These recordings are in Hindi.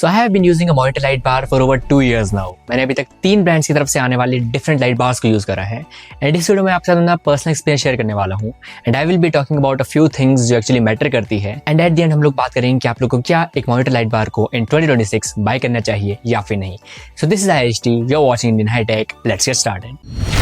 So I have been using a monitor light bar for over 2 years now. मैंने अभी तक 3 ब्रांड्स की तरफ से आने वाले डिफरेंट लाइट बार्स को यूज करा है एंड इस वीडियो में आपके साथ अपना पर्सनल एक्सपीरियंस शेयर करने वाला हूँ and I will be talking about a few things जो एक्चुअली मैटर करती है एंड एट द एंड हम लोग बात करेंगे कि आप लोग को क्या एक मॉनिटर लाइट बार को इन 2026 बाय करना चाहिए या फिर नहीं। So this is IHT, we are watching Indian high tech, let's get started.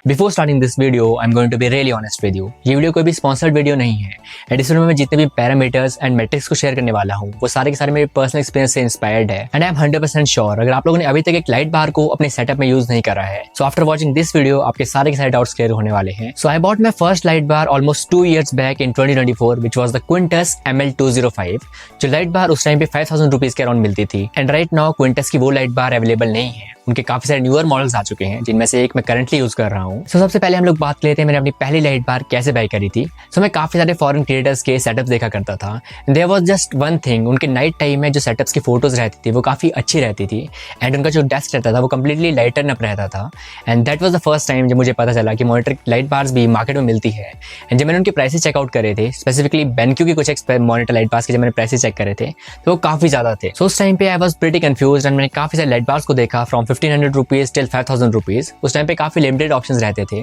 Before starting this video I am going to be really honest with you. ये वीडियो कोई भी स्पॉन्सर्ड वीडियो नहीं है एंड इस वीडियो में मैं जितने भी पैरामीटर्स एंड मैट्रिक्स को शेयर करने वाला हूँ वो सारे के सारे मेरे पर्सनल एक्सपीरियंस से इंस्पायर्ड है एंड आई एम 100% श्योर अगर आप लोगों ने अभी तक एक लाइट बार को अपने सेटअप में यूज नहीं करा है so after watching this video आपके सारे के सारे डाउट्स क्लियर होने वाले हैं। So I bought my first light bar almost 2 years back in 2024 which was the Quintus ML205। जो लाइट बार उस टाइम पे 5000 रुपीज के अराउंड मिलती थी एंड राइट नाउ क्विंटस की वो लाइट बार अवेलेबल नहीं है। उनके काफी सारे न्यूअर मॉडल्स आ चुके हैं जिनमें से एक मैं करंटली यूज कर रहा हूँ। सो सबसे पहले हम लोग बात लेते हैं मैंने अपनी पहली लाइट बार कैसे बाय करी थी। सो मैं काफी सारे फॉरेन क्रिएटर्स के सेटअप्स देखा करता था। There was just one thing, उनके नाइट टाइम में जो सेटअप्स की फोटोज रहती थी वो काफी अच्छी रहती थी एंड उनका जो डेस्क रहता था वो कम्प्लीटली लाइटन अप रहता था and that was the first time जब मुझे पता चला कि मॉनिटर लाइट बार्स भी मार्केट में मिलती है। एंड जब मैंने उनके प्राइसेस चेकआउट करे थे, स्पेसिफिकली बेनक्यू की कुछ मॉनिटर लाइट बार्स के जब मैंने प्राइसेस चेक करे थे तो वो काफी ज्यादा थे। सो उस टाइम पे I was pretty confused and मैंने काफी सारे लाइट बार्स को देखा फ्रॉम 1500 रुपीज टिल 5000 रुपीज। उस टाइम पे काफी लिमिटेड ऑप्शंस रहते थे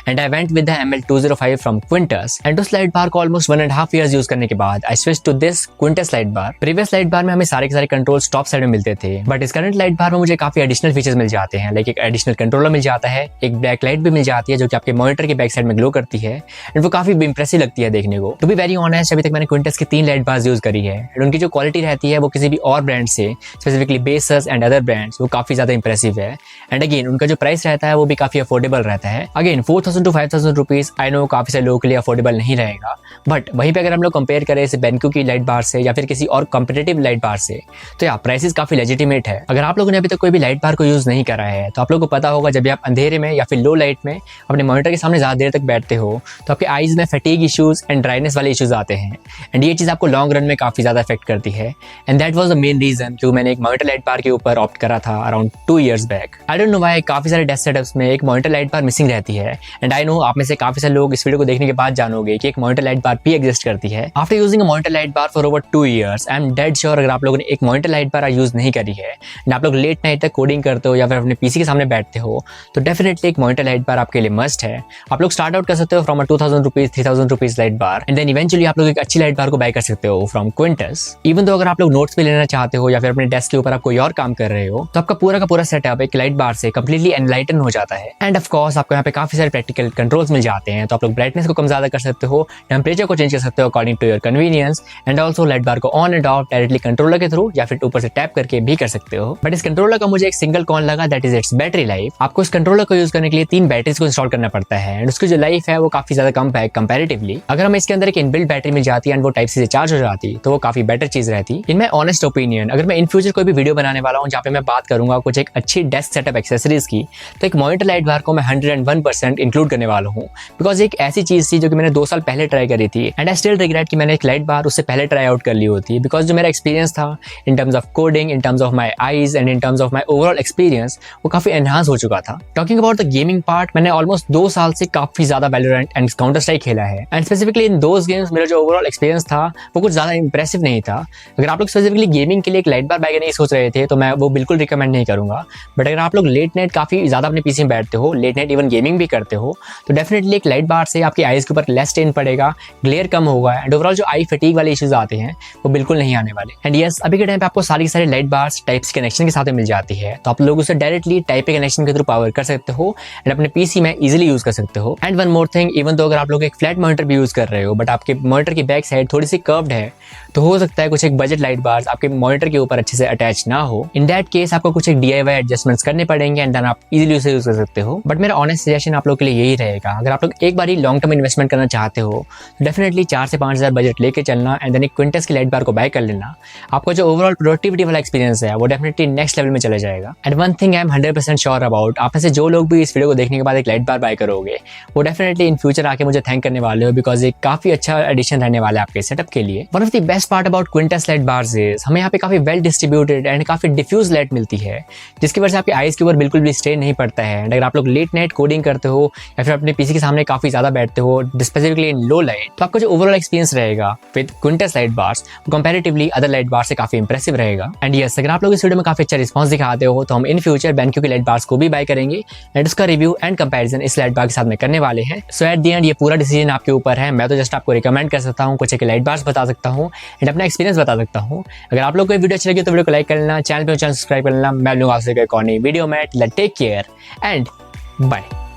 and I went with the ML205 from Quintus and उस लाइट बार को ऑलमोस्ट 1.5 years यूज करने के बाद I switch to this Quintus light bar. Previous light bar में हमें सारे के सारे कंट्रोल्स टॉप साइड में मिलते थे बट इस करंट लाइट बार में मुझे काफी एडिशनल फीचर्स मिल जाते हैं। लाइक एक एडिशनल कंट्रोलर मिल जाता है, एक बैक लाइट भी मिल जाती है जो कि आपके मॉनिटर के बैक साइड में ग्लो करती है एंड वो काफी इंप्रेसिव लगती है देखने को। टू बी वेरी ऑनेस्ट अभी तक मैंने क्विंटस की 3 लाइट बार्स यूज करी है एंड उनकी जो क्वालिटी रहती है वो किसी भी और ब्रांड से, specifically bases and other brands, वो काफी ज्यादा इंप्रेसिव है एंड अगेन उनका जो प्राइस रहता है वो भी काफी अफोर्डेबल रहता है। Again 4000 to 5000 rupees I know काफी सारे लोगों के लिए अफोर्डेबल नहीं रहेगा बट वहीं पे अगर हम लोग कंपेयर करें इसे बेनक्यू की लाइट बार से या फिर किसी और कॉम्पिटिटिव लाइट बार से तो या प्राइसेस काफी लेजिटिमेट है। अगर आप लोगों ने अभी तक कोई भी लाइट बार को यूज नहीं करा है तो आप लोगों को पता होगा जब भी आप अंधेरे में या फिर लो लाइट में अपने मॉनिटर के सामने ज्यादा देर तक बैठते हो तो आपके आईज में फटीग इश्यूज एंड ड्राइनेस वाले इश्यूज आते हैं एंड ये चीज आपको लॉन्ग रन में काफी ज्यादा इफेक्ट करती है and that was the main reason क्यों मैंने एक मॉनिटर लाइट बार के ऊपर ऑप्ट करा था around 2 years back. I don't know why काफी सारे डेस्क सेटअप्स में एक मॉनिटर लाइट बार मिसिंग रहती है एंड आई नो आप में से काफी सारे लोग इस वीडियो को देखने के बाद जानोगे कि एक मॉनिटर लाइट बार भी एग्जिस्ट करती है। After using a monitor light bar for over 2 years I am dead sure अगर आप लोगों ने एक मॉनिटर लाइट बार यूज नहीं करी है एंड आप लोग लेट नाइट तक कोडिंग करते हो या फिर अपने पीसी के सामने बैठते हो तो डेफिनेटली एक मॉनिटर लाइट बार आपके लिए मस्ट है। आप लोग स्टार्ट आउट कर सकते हो from 2000 rupees 3000 rupees light bar and then eventually आप लोग एक अच्छी लाइट बार को बाय कर सकते हो फ्रॉम क्विंटस। इवन तो अगर आप लोग नोट्स पे लेना चाहते हो या फिर अपने डेस्क के ऊपर आप कोई और काम कर रहे हो तो आपका पूरा का पूरा सेटअप एक लाइट बार से कंप्लीटली एनलाइटन हो जाता है एंड ऑफ कोर्स आपको यहाँ पे काफी सारे प्रैक्टिकल कंट्रोल्स मिल जाते हैं। तो आप लोग ब्राइटनेस को कम ज्यादा कर सकते हो, टेम्परेचर को चेंज कर सकते हो according to your convenience and also light bar को on and off directly controller के थ्रू या फिर ऊपर से टैप करके भी कर सकते हो। बट इस कंट्रोलर का मुझे एक सिंगल कॉन लगा, that is it's battery life. आपको इस कंट्रोलर को यूज करने के लिए 3 बैटरीज को इंस्टॉल करना पड़ता है एंड उसकी जो लाइफ है वो काफी ज्यादा कम है कंपैरेटिवली। अगर हमें इसके अंदर एक इनबिल्ट बैटरी मिल जाती है एंड वो टाइप सी से चार्ज हो जाती तो वो काफी बेटर चीज रहती। इन माय ऑनेस्ट ओपिनियन अगर मैं इन फ्यूचर कोई भी वीडियो बनाने वाला हूँ जहाँ पे मैं बात करूंगा कुछ एक अच्छी डेस्क सेटअप एक्सेसरीज की तो एक मॉनिटर लाइट बार को मैं 101% इंक्लूड करने वाला हूँ बिकॉज एक ऐसी चीज थी जो कि मैंने 2 साल पहले ट्राई करी थी एंड आई स्टिल रिग्रेट कि मैंने एक लाइट बार उससे पहले ट्राई आउट कर ली होती बिकॉज जो मेरा एक्सपीरियंस था in terms of coding, in terms of my eyes and in terms of my overall experience वो काफी एनहांस हो चुका था। Talking about the gaming part, मैंने ऑलमोस्ट 2 साल से काफी ज्यादा वैलोरेंट एंड काउंटर स्ट्राइक खेला है and specifically in those games मेरा जो ओवरऑल एक्सपीरियंस था वो कुछ ज्यादा इंप्रेसिव नहीं था। अगर आप लोग स्पेसिफिकली गेमिंग के लिए एक लाइट बार बाय करने की सोच रहे थे तो मैं वो बिल्कुल रिकमेंड नहीं करूंगा बट अगर आप लोग लेट नाइट काफी ज्यादा अपने पीसी में बैठते हो, लेट नाइट इवन गेमिंग भी करते हो तो डेफिनेटली एक लाइट बार से आपकी आईज के ऊपर लेस स्ट्रेन पड़ेगा, ग्लेयर कम होगा एंड ओवरऑल जो आई फटीग वाले इश्यूज आते हैं वो बिल्कुल नहीं आने वाले। एंड यस अभी के टाइम पे आपको सारी की सारी light bars type C connection के साथ मिल जाती है तो आप लोग उसे डायरेक्टली टाइप ए कनेक्शन के थ्रू पावर कर सकते हो एंड अपने पीसी में इजीली यूज कर सकते हो। And one more thing, even तो अगर आप लोग एक फ्लैट मॉनिटर भी यूज कर रहे हो बट आपके मॉनिटर की बैक साइड थोड़ी सी कर्व्ड है तो हो सकता है कुछ एक बजट लाइट बार्स आपके मॉनिटर के ऊपर अच्छे से अटैच ना हो। इन दैट केस आपको कुछ एक DIY एडजस्टमेंट्स करने पड़ेंगे एंड देन आप इजीली उसे यूज कर सकते हो। बट मेरा ऑनेस्ट सजेशन आप लोग के लिए यही रहेगा, अगर आप लोग एक बार ही लॉन्ग टर्म इन्वेस्टमेंट करना चाहते हो तो डेफिनेटली 4 से 5000 बजट लेके चलना एंड देन एक क्विंटस की लाइट बार को बाय कर लेना। आपका जो ओवरऑल प्रोडक्टिविटी वाला एक्सपीरियंस है वो डेफिनेटली नेक्स्ट लेवल में चला जाएगा। And one thing I am 100% sure about, आप में से जो लोग भी इस वीडियो को देखने के बाद एक लाइट बार बाय करोगे वो डेफिनेटली इन फ्यूचर आके मुझे थैंक करने वाले हो बिकॉज एक काफी अच्छा एडिशन रहने वाला है आपके सेटअप के लिए। One of the best part about Quintus light bars is हमें यहाँ पे काफी वेल डिस्ट्रीब्यूटेड एंड काफी डिफ्यूज लाइट मिलती है जिसकी जिसकी वजह से आपकी आइज़ के ऊपर बिल्कुल भी स्ट्रेन नहीं पड़ता है। एंड अगर आप लोग लेट नाइट कोडिंग करते हो या फिर अपने पीसी के सामने काफ़ी ज़्यादा बैठते हो, स्पेसिफिकली इन लो लाइट, तो आपका जो ओवरऑल एक्सपीरियंस रहेगा with Quintus light bars comparatively other light bar से काफ़ी इंप्रेसिव रहेगा। एंड यस, अगर आप लोग इस वीडियो में काफ़ी अच्छा रिस्पॉन्स दिखाते हो तो हम इन फ्यूचर BenQ की लाइट बार्स को भी बाय करेंगे एंड उसका रिव्यू एंड कंपैरिजन इस लाइट बार के साथ में करने वाले हैं। सो एट द एंड ये पूरा डिसीजन आपके ऊपर है। मैं तो जस्ट आपको रिकमेंड कर सकता हूँ, कुछ एक लाइट बार्स बता सकता हूँ एंड अपना एक्सपीरियंस बता सकता हूँ। अगर आप लोग को वीडियो अच्छी लगी तो वीडियो को लाइक कर लेना, चैनल पे सब्सक्राइब कर लेना। मैं लूँगा आपसे एक और नई वीडियो में। Take care and bye.